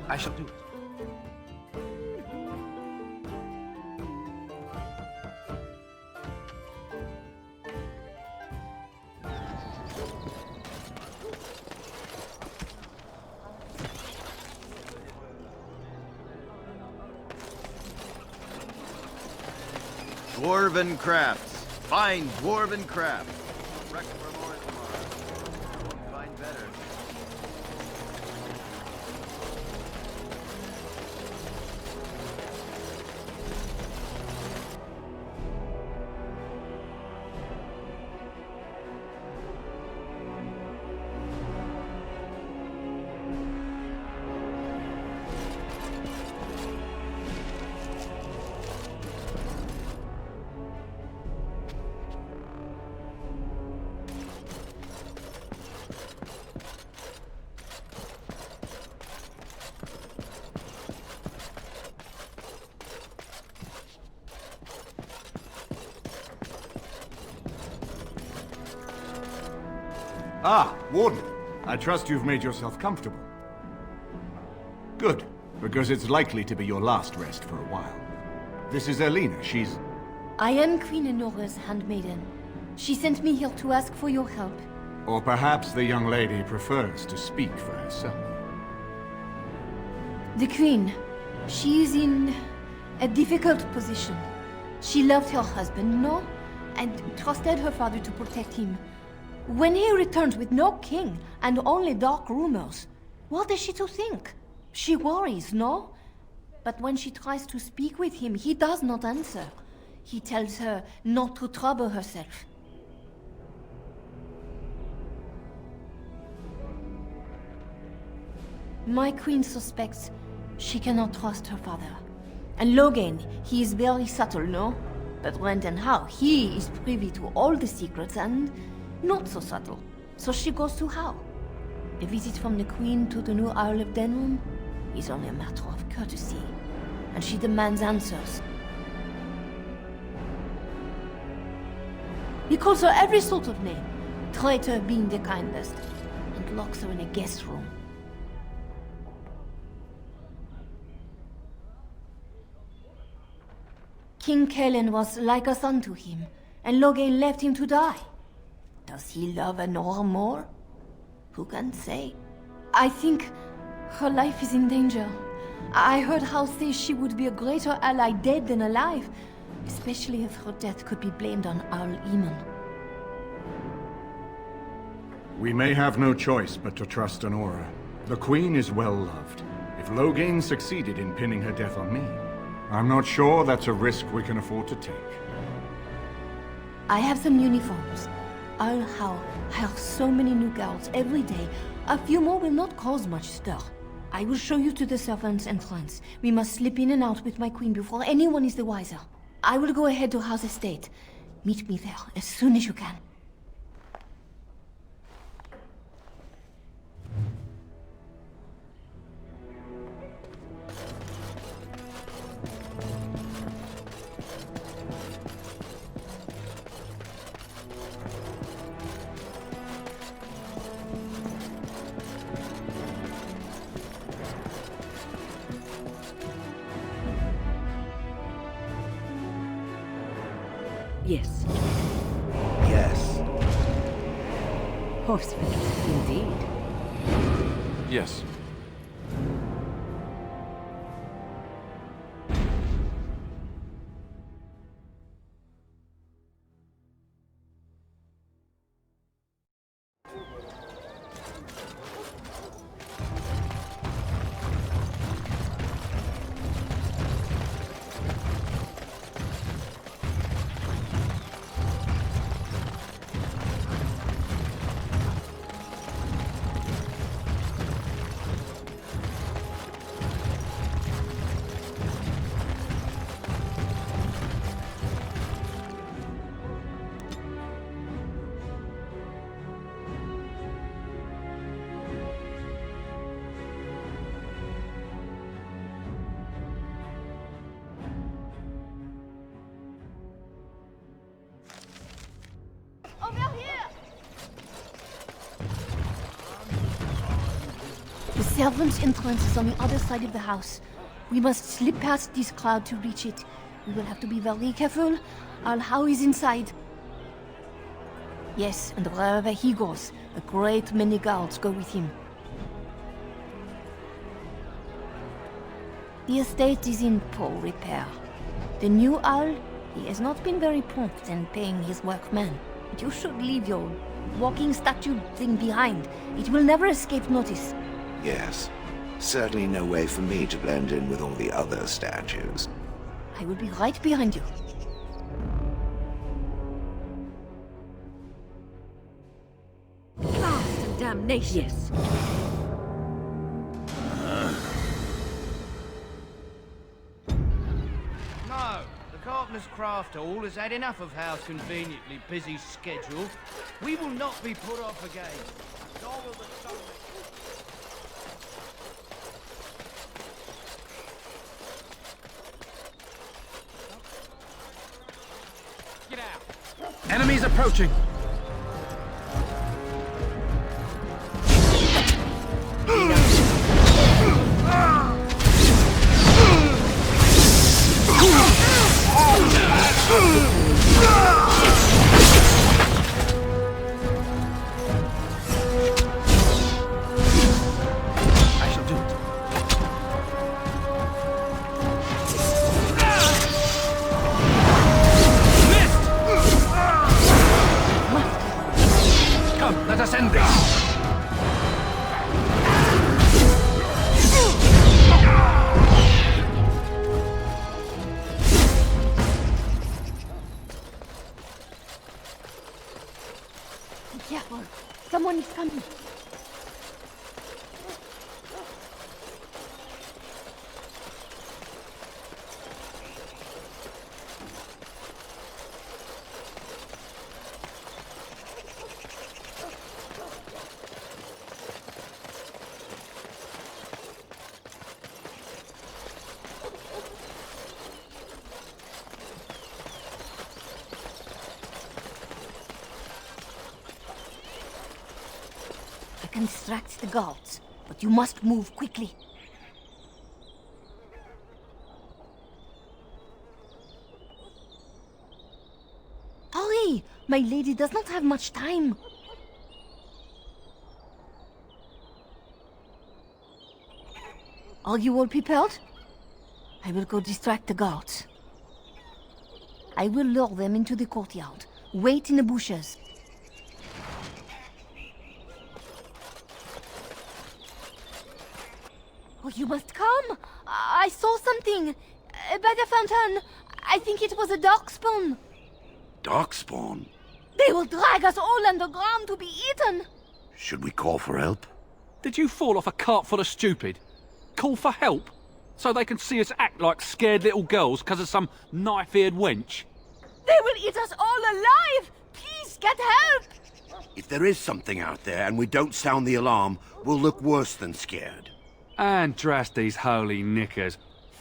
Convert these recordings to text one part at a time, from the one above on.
I shall do it. Dwarven crafts. Fine dwarven crafts. Wreck for more tomorrow. Won't find better. Ah, Warden. I trust you've made yourself comfortable. Good, because it's likely to be your last rest for a while. This is Elena. She's... I am Queen Enora's handmaiden. She sent me here to ask for your help. Or perhaps the young lady prefers to speak for herself. The Queen, she is in a difficult position. She loved her husband, no? And trusted her father to protect him. When he returns with no king and only dark rumors, what is she to think? She worries, no? But when she tries to speak with him, he does not answer. He tells her not to trouble herself. My queen suspects she cannot trust her father. And Loghain, he is very subtle, no? But Brendan Howe, he is privy to all the secrets and not so subtle. So she goes to Howe. A visit from the queen to the new Isle of Denrum is only a matter of courtesy. And she demands answers. He calls her every sort of name, traitor being the kindest, and locks her in a guest room. King Kellen was like a son to him, and Loghain left him to die. Does he love Anora more? Who can say? I think her life is in danger. I heard Howe say she would be a greater ally dead than alive, especially if her death could be blamed on Arl Eamon. We may have no choice but to trust Anora. The Queen is well loved. If Loghain succeeded in pinning her death on me, I'm not sure that's a risk we can afford to take. I have some uniforms. Earl Howe hires so many new girls every day. A few more will not cause much stir. I will show you to the servants' entrance. We must slip in and out with my queen before anyone is the wiser. I will go ahead to House Estate. Meet me there as soon as you can. Yes. Yes. Horsefit, indeed. Yes. The servants' entrance is on the other side of the house. We must slip past this crowd to reach it. We will have to be very careful. Al-How is inside. Yes, and wherever he goes, a great many guards go with him. The estate is in poor repair. The new Al, he has not been very prompt in paying his workmen. But you should leave your walking statue thing behind. It will never escape notice. Yes. Certainly no way for me to blend in with all the other statues. I will be right behind you. Blast and damnation! Yes. No, the Carpenter's Craft Hall has had enough of Howe's conveniently busy schedule. We will not be put off again. Nor will the stone... Get out! Enemies approaching! I shall do it. Missed! Come, let us end this! Be careful. Someone is coming. I can distract the guards, but you must move quickly. Hurry! My lady does not have much time. Are you all prepared? I will go distract the guards. I will lure them into the courtyard. Wait in the bushes. Oh, you must come! I saw something! By the fountain! I think it was a darkspawn! Darkspawn? They will drag us all underground to be eaten! Should we call for help? Did you fall off a cart full of stupid? Call for help? So they can see us act like scared little girls because of some knife-eared wench? They will eat us all alive! Please, get help! If there is something out there and we don't sound the alarm, we'll look worse than scared. Andraste's holy knickers.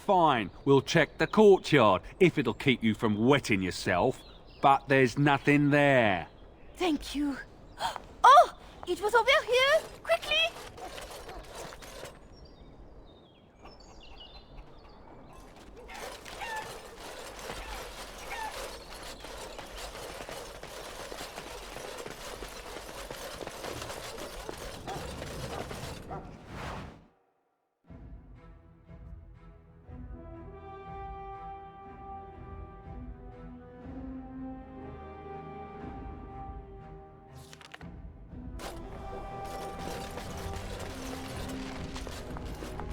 Fine, we'll check the courtyard, if it'll keep you from wetting yourself. But there's nothing there. Thank you. Oh! It was over here! Quickly!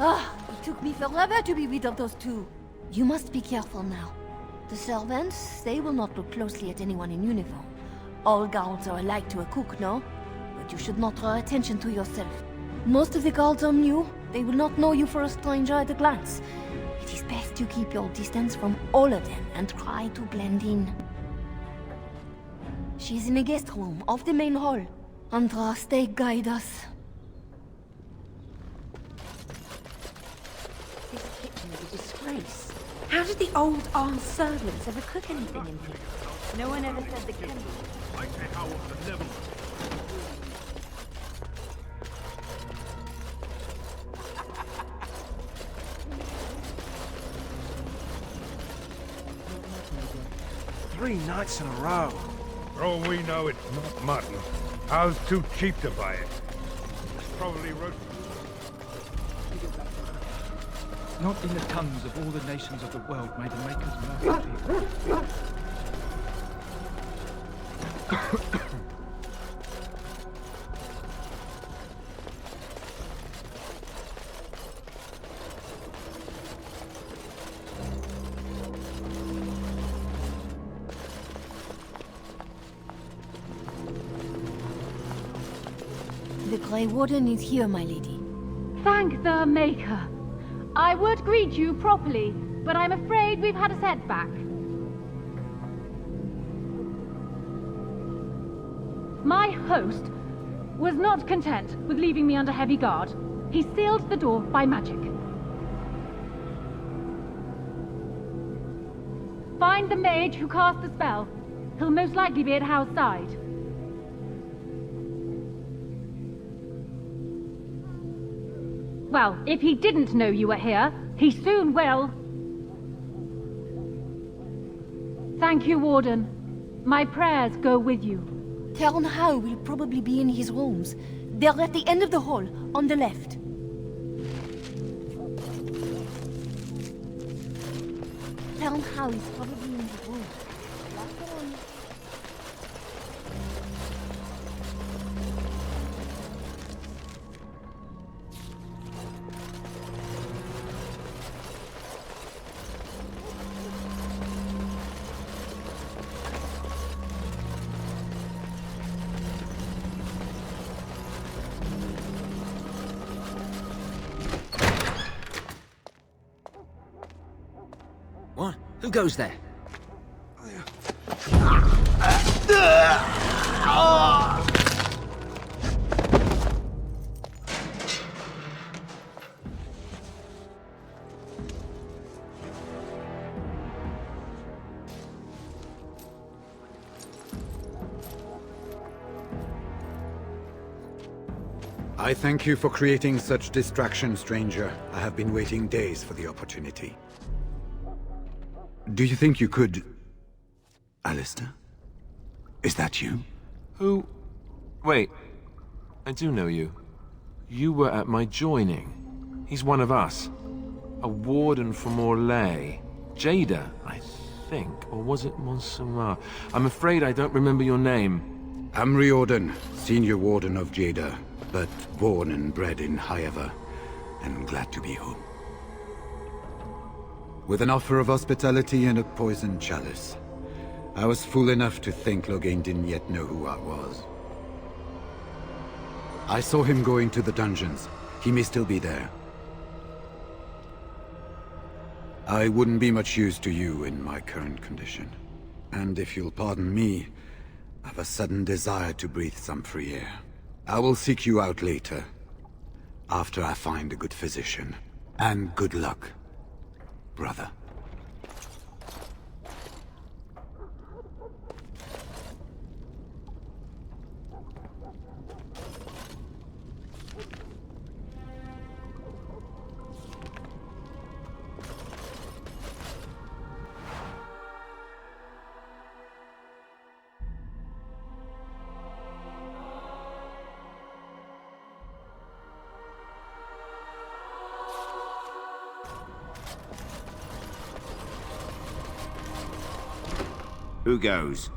Ah, it took me forever to be rid of those two. You must be careful now. The servants, they will not look closely at anyone in uniform. All guards are alike to a cook, no? But you should not draw attention to yourself. Most of the guards are new. They will not know you for a stranger at a glance. It is best you keep your distance from all of them and try to blend in. She's in a guest room off the main hall. Andraste, guide us. This kitchen is a disgrace. How did the old armed servants ever cook anything in here? No one ever said the candle. 3 nights in a row. For all we know, it's not mutton. How's too cheap to buy it? It's probably roast. Not in the tongues of all the nations of the world may the makers murder people. The Grey Warden is here, my lady. Thank the Maker. I would greet you properly, but I'm afraid we've had a setback. My host was not content with leaving me under heavy guard. He sealed the door by magic. Find the mage who cast the spell. He'll most likely be at Howe's side. Well, if he didn't know you were here, he soon will. Thank you, Warden. My prayers go with you. Count Howe will probably be in his rooms. They're at the end of the hall, on the left. Count Howe is probably in his room. Last one. What? Who goes there? I thank you for creating such distraction, stranger. I have been waiting days for the opportunity. Do you think you could... Alistair? Is that you? Who? Wait. I do know you. You were at my joining. He's one of us. A warden from Orlais. Jada, I think. Or was it Montserrat? I'm afraid I don't remember your name. I'm Riordan, senior warden of Jada, but born and bred in Highever, and glad to be home. With an offer of hospitality and a poisoned chalice. I was fool enough to think Loghain didn't yet know who I was. I saw him going to the dungeons. He may still be there. I wouldn't be much use to you in my current condition. And if you'll pardon me, I've a sudden desire to breathe some free air. I will seek you out later, after I find a good physician. And good luck, brother. Who goes?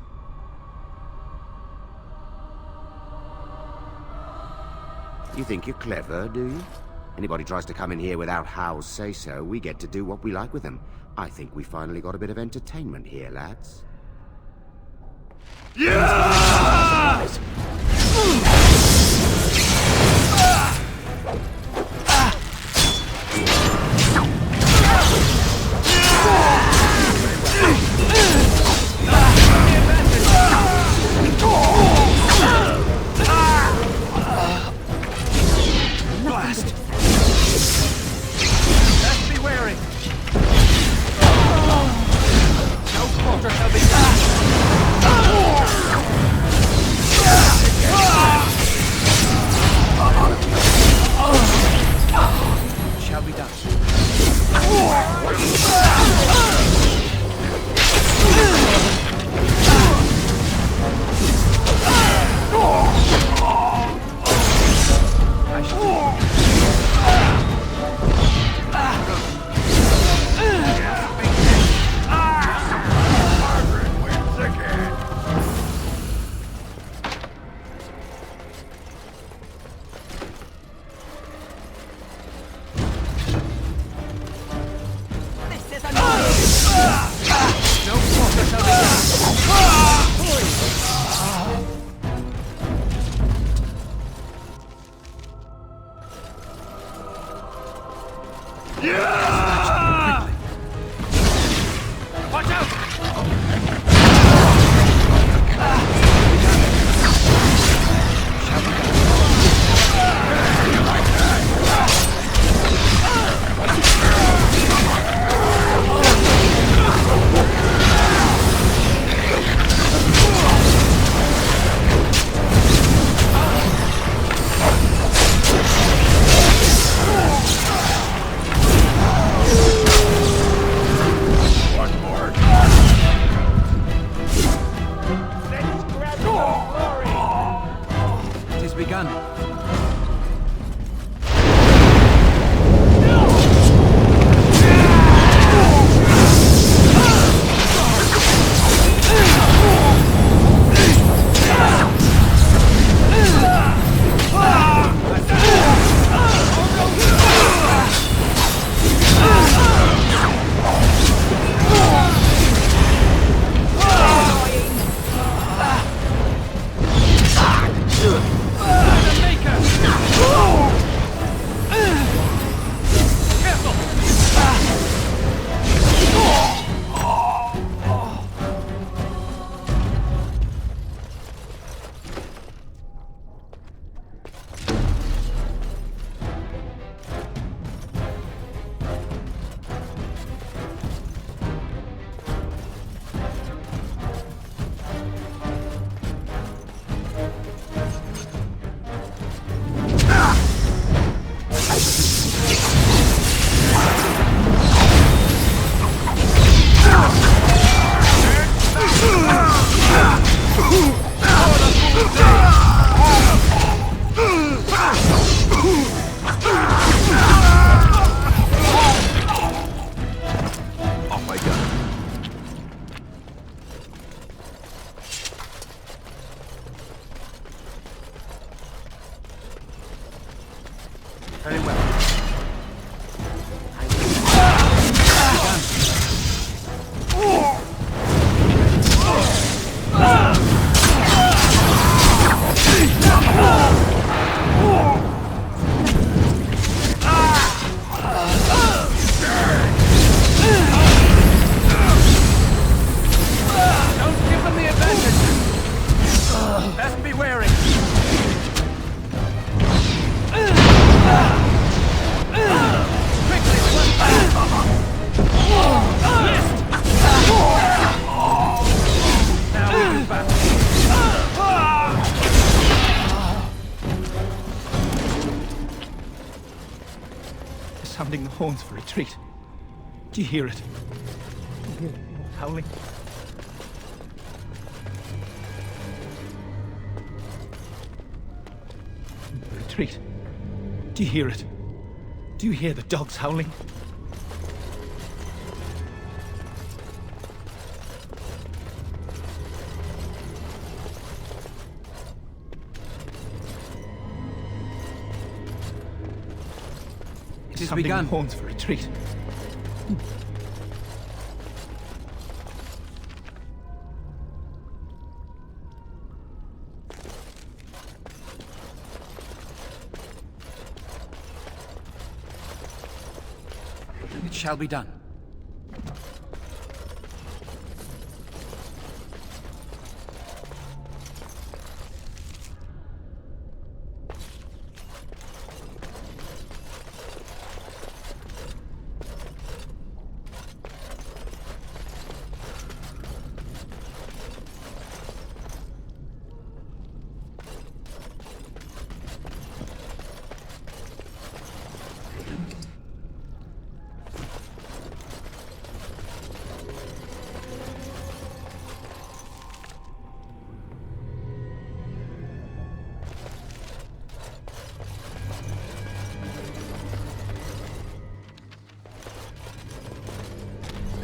You think you're clever, do you? Anybody tries to come in here without Howe's say-so, we get to do what we like with them. I think we finally got a bit of entertainment here, lads. Yeah! Watch out! Very well. Don't give them the advantage! Best be wary! Sounding the horns for retreat. Do you hear it? Do you hear it howling? Retreat. Do you hear it? Do you hear the dogs howling? It has Sounding begun. the horns for retreat. It shall be done.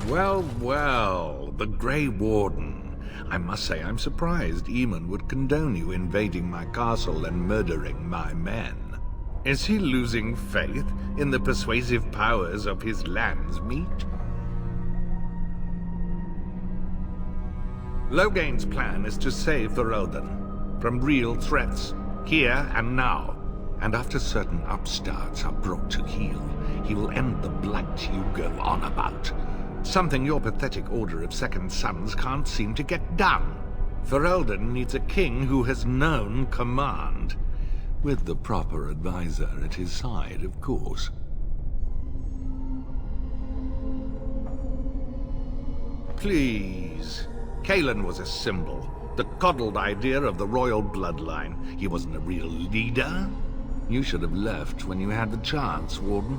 Well, well, the Grey Warden. I must say I'm surprised Eamon would condone you invading my castle and murdering my men. Is he losing faith in the persuasive powers of his land's meat? Logain's plan is to save the Roden from real threats, here and now. And after certain upstarts are brought to heel, he will end the blight you go on about. Something your pathetic Order of Second Sons can't seem to get done. Ferelden needs a king who has known command. With the proper advisor at his side, of course. Please. Cailan was a symbol. The coddled idea of the royal bloodline. He wasn't a real leader. You should have left when you had the chance, Warden.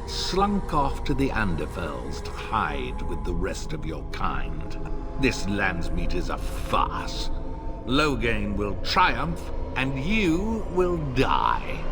Slunk off to the Anderfells to hide with the rest of your kind. This Landsmeet is a farce. Loghain will triumph, and you will die.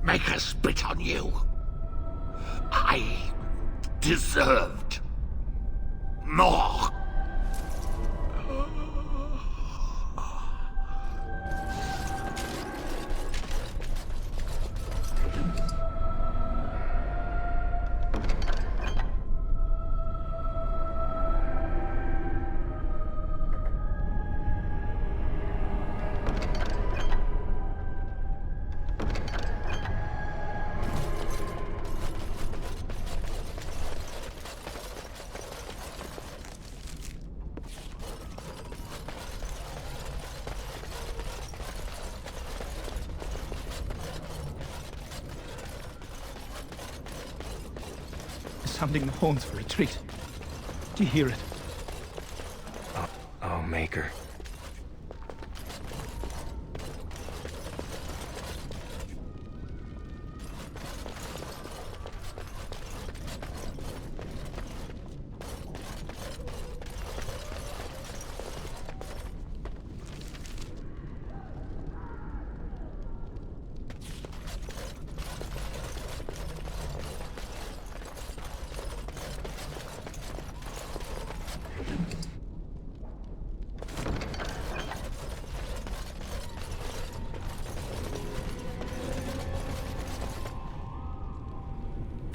Make us spit on you. I deserved more. Sounding the horns for retreat. Do you hear it? Oh, Maker.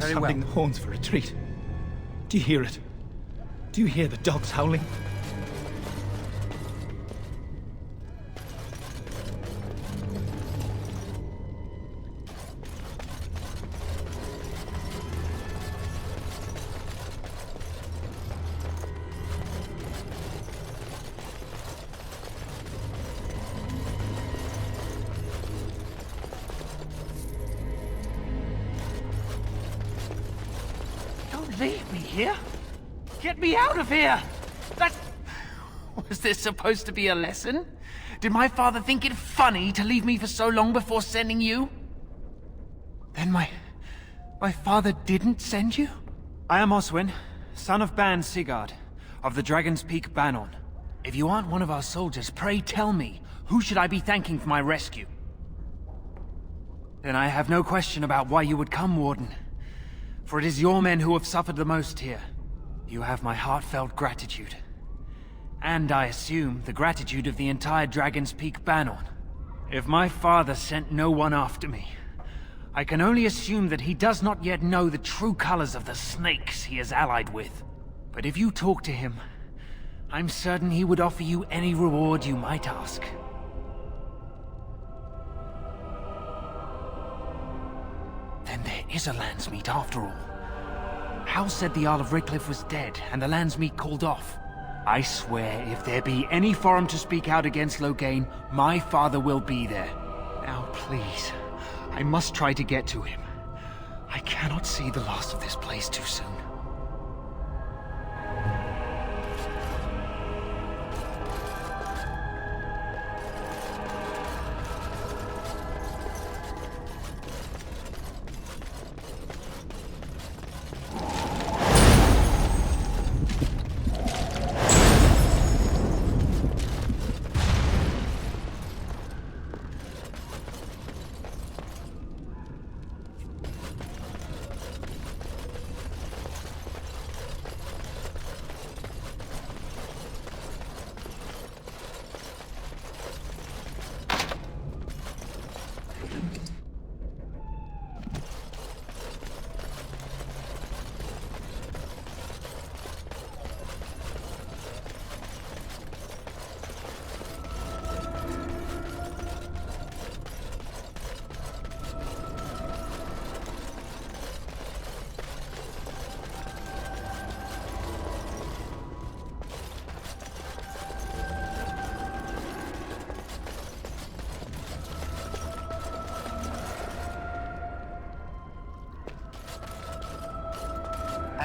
Sounding the horns for retreat. Do you hear it? Do you hear the dogs howling? Leave me here? Get me out of here! That... Was this supposed to be a lesson? Did my father think it funny to leave me for so long before sending you? Then my father didn't send you? I am Oswin, son of Ban Sigurd, of the Dragon's Peak Banon. If you aren't one of our soldiers, pray tell me, who should I be thanking for my rescue? Then I have no question about why you would come, Warden. For it is your men who have suffered the most here. You have my heartfelt gratitude. And I assume the gratitude of the entire Dragon's Peak Banon. If my father sent no one after me, I can only assume that he does not yet know the true colors of the snakes he is allied with. But if you talk to him, I'm certain he would offer you any reward you might ask. Then there is a Landsmeet after all. Hal said the Jarl of Redcliffe was dead, and the Landsmeet called off. I swear, if there be any forum to speak out against Loghain, my father will be there. Now, please, I must try to get to him. I cannot see the last of this place too soon.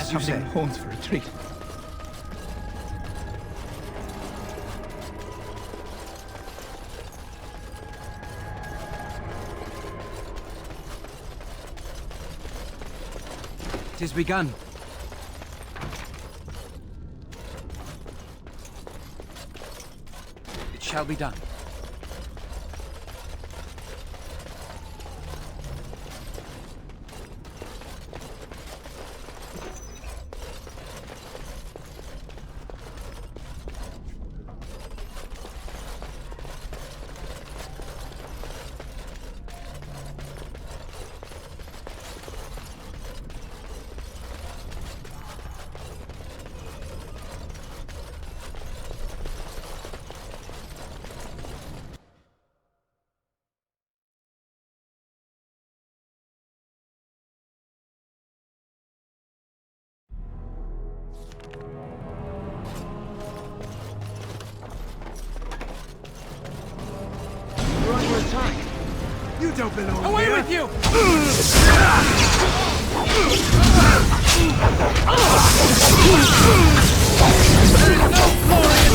As you say. Horns for retreat. It is begun. It shall be done. We're under attack. You don't belong Away here. with you! There is no glory in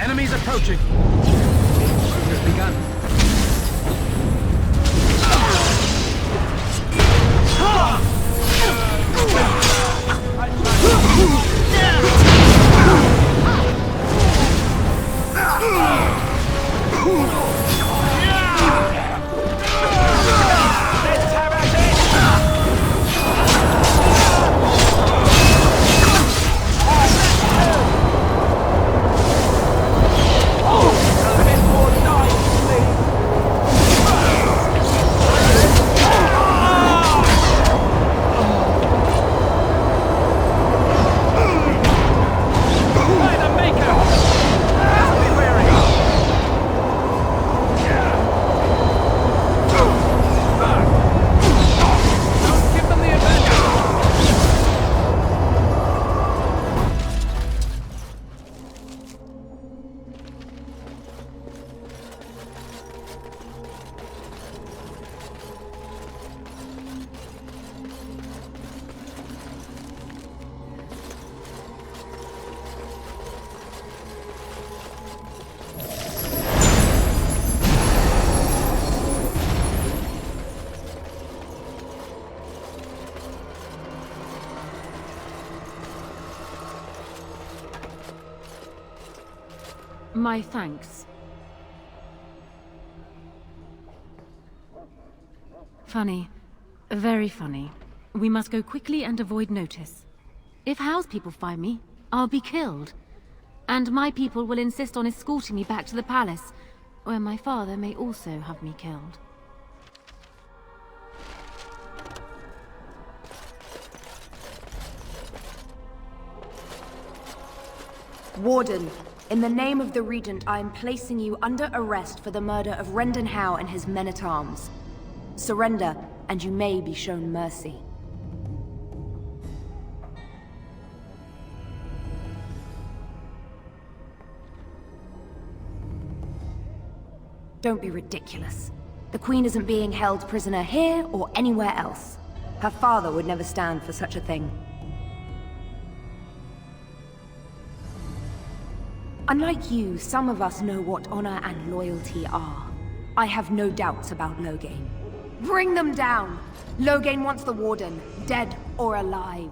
Enemies approaching. It has begun. My thanks. Funny. Very funny. We must go quickly and avoid notice. If Howe's people find me, I'll be killed. And my people will insist on escorting me back to the palace, where my father may also have me killed. Warden, in the name of the Regent, I am placing you under arrest for the murder of Rendon Howe and his men-at-arms. Surrender, and you may be shown mercy. Don't be ridiculous. The Queen isn't being held prisoner here or anywhere else. Her father would never stand for such a thing. Unlike you, some of us know what honor and loyalty are. I have no doubts about Loghain. Bring them down! Loghain wants the Warden, dead or alive.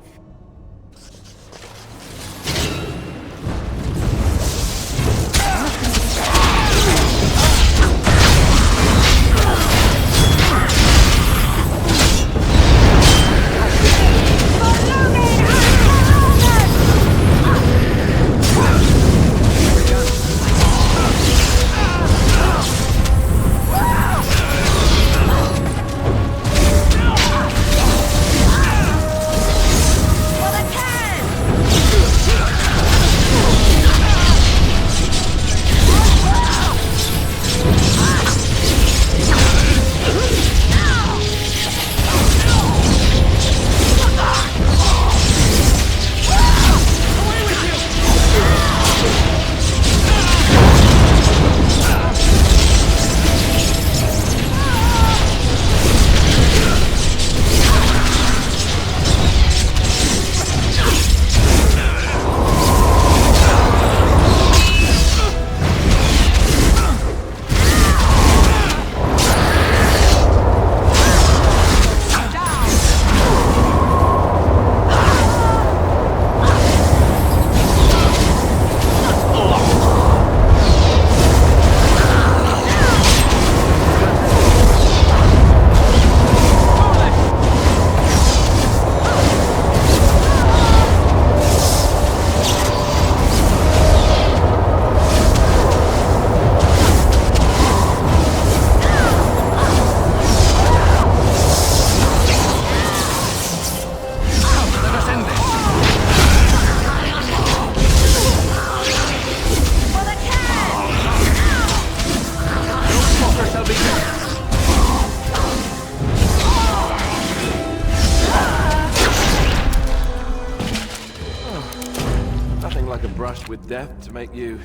death to make you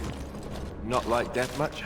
not like death much?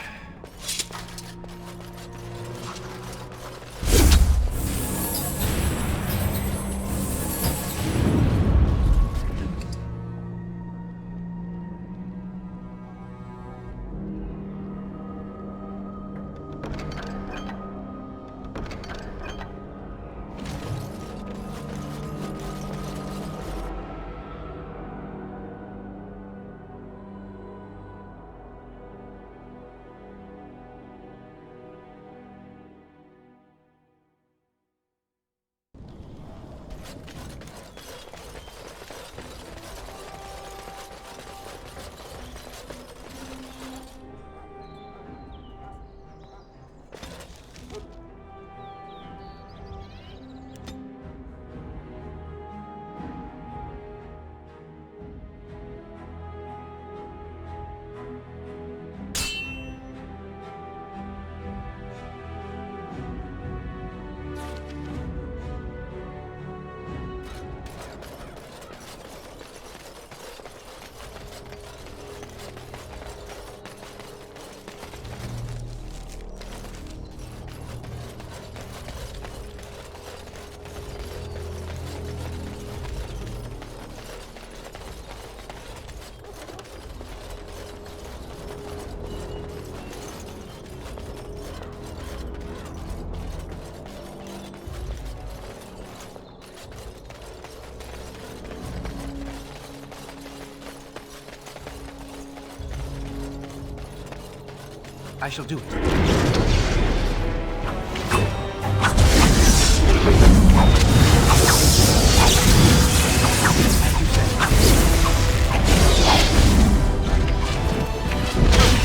I shall do it.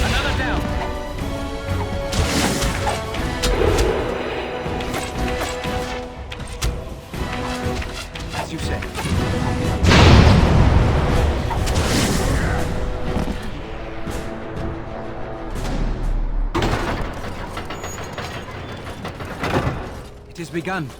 Another down. As you say. It has begun.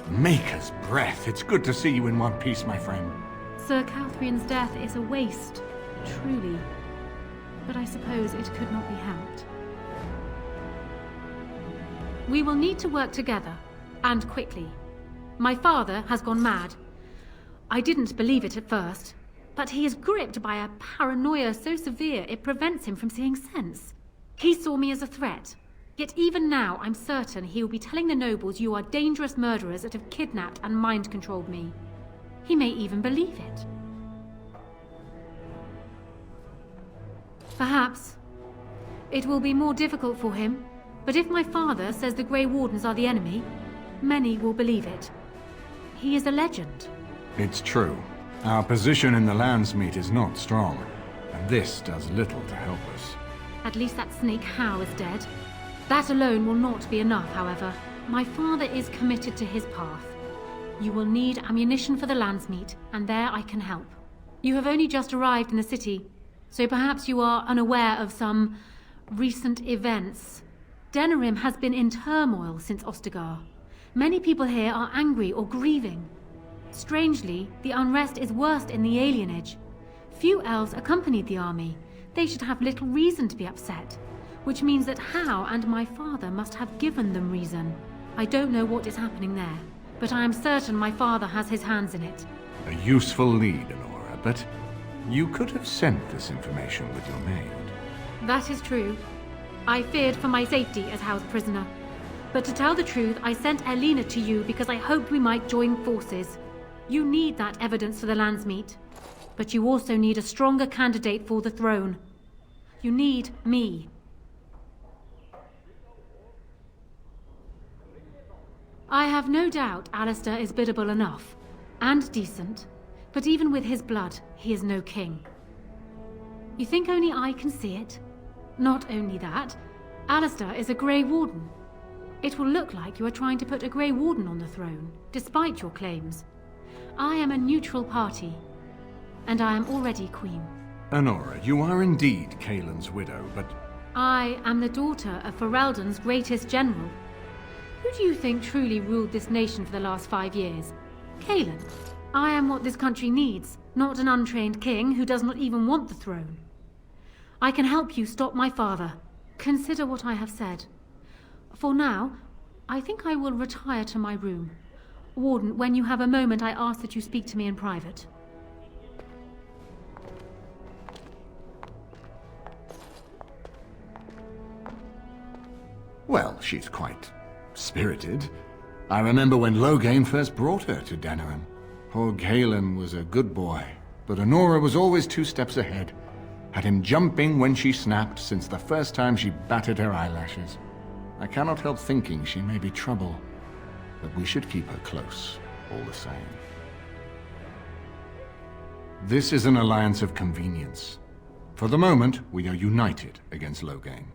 Maker's breath. It's good to see you in one piece, my friend. Sir Catherine's death is a waste, truly. But I suppose it could not be helped. We will need to work together, and quickly. My father has gone mad. I didn't believe it at first, but he is gripped by a paranoia so severe it prevents him from seeing sense. He saw me as a threat. Yet even now, I'm certain he will be telling the nobles you are dangerous murderers that have kidnapped and mind-controlled me. He may even believe it. Perhaps. It will be more difficult for him, but if my father says the Grey Wardens are the enemy, many will believe it. He is a legend. It's true. Our position in the Landsmeet is not strong, and this does little to help us. At least that snake Howe is dead. That alone will not be enough, however. My father is committed to his path. You will need ammunition for the Landsmeet, and there I can help. You have only just arrived in the city, so perhaps you are unaware of some recent events. Denerim has been in turmoil since Ostagar. Many people here are angry or grieving. Strangely, the unrest is worst in the alienage. Few elves accompanied the army. They should have little reason to be upset. Which means that Howe and my father must have given them reason. I don't know what is happening there, but I am certain my father has his hands in it. A useful lead, Alora, but you could have sent this information with your maid. That is true. I feared for my safety as Howe's prisoner. But to tell the truth, I sent Elena to you because I hoped we might join forces. You need that evidence for the Landsmeet. But you also need a stronger candidate for the throne. You need me. I have no doubt Alistair is biddable enough, and decent, but even with his blood, he is no king. You think only I can see it? Not only that, Alistair is a Grey Warden. It will look like you are trying to put a Grey Warden on the throne, despite your claims. I am a neutral party, and I am already queen. Anora, you are indeed Kaelin's widow, but... I am the daughter of Ferelden's greatest general. Who do you think truly ruled this nation for the last 5 years? Kaelin. I am what this country needs, not an untrained king who does not even want the throne. I can help you stop my father. Consider what I have said. For now, I think I will retire to my room. Warden, when you have a moment, I ask that you speak to me in private. Well, she's quite spirited. I remember when Loghain first brought her to Denerim. Poor Kaelin was a good boy, but Anora was always 2 steps ahead. Had him jumping when she snapped since the first time she batted her eyelashes. I cannot help thinking she may be trouble, but we should keep her close, all the same. This is an alliance of convenience. For the moment, we are united against Loghain.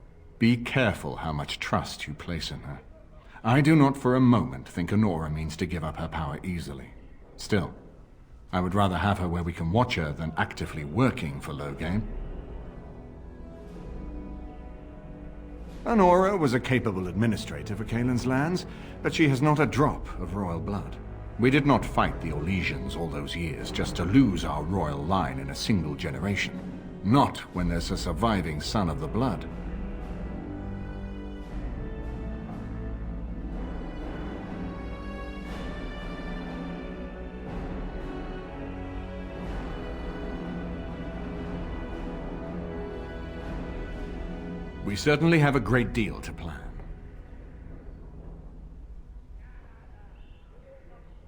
Be careful how much trust you place in her. I do not for a moment think Anora means to give up her power easily. Still, I would rather have her where we can watch her than actively working for Loghain. Anora was a capable administrator for Kaelin's lands, but she has not a drop of royal blood. We did not fight the Orlesians all those years just to lose our royal line in a single generation. Not when there's a surviving son of the blood. We certainly have a great deal to plan.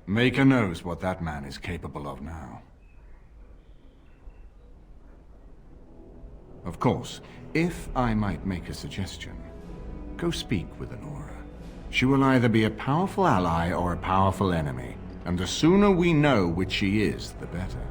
Maker knows what that man is capable of now. Of course, if I might make a suggestion, go speak with Anora. She will either be a powerful ally or a powerful enemy, and the sooner we know which she is, the better.